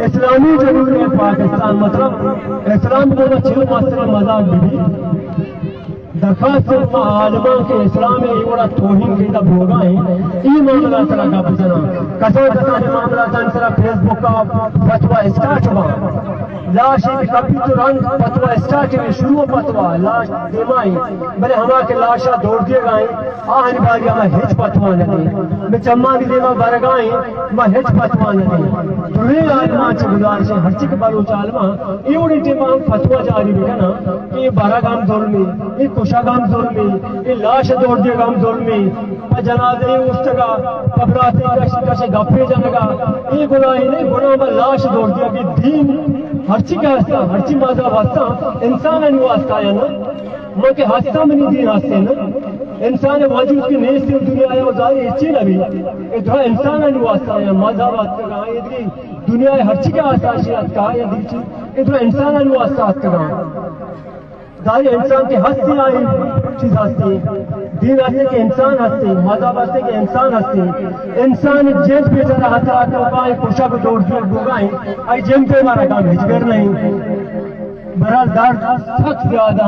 इस्लामी जमहूरियत पाकिस्तान मतलब इस्लाम को छह मास्टर मजाक दी दरखास्त आलमा के इस्लाम में बड़ा तोहिन की तब होगा ही मामला तरह का पूछना कसर बताने मामला तरह फेसबुक का फतवा स्टार्ट हुआ लाश कभी तुरंत फतवा स्टार्ट में शुरू फतवा लाश दिमाई भले हमारे लाशा दौड़ दिए गए आहन बारी हमें हिच फतवा नहीं मैं चम्मा की देवा बरगाई मैं हिच फतवा नहीं तुम्हें आलमा से गुजारिश है हर चीज बालो चालमा ये टेमा फतवा जारी है ना कि बारागाम जुल्मी ये कुशागाम जुल्मी ये लाश दौड़ दिए गाम जुल्मी जनाजे उस जगह कबराते कैसे गप्पे जनगा ये गुनाह नहीं गुनाह में लाश दौड़ दिया कि दीन हरची का हस्ता हरची माजा वास्ता इंसान अनु वास्ता है ना मैं के हस्ता में नहीं दीन हस्ते ना इंसान वजूद की नेस से दुनिया आया जारी इच्छी नबी इधर इंसान अनु वास्ता है माजा वास्ता का इधर दुनिया हरची का हस्ता शियत का या दीची इधर इंसान अनु वास्ता का जारी इंसान के हस्ती आई चीज हस्ती दीन हस्ते के इंसान हस्ते माजा वास्ते के इंसान हस्ते इंसान जेल पे चला हथा तो पाए कुशा को दौड़ दिया बुगाई आई जेल पे मारा काम हिचकर नहीं बहरहाल दर्द सख्त ज्यादा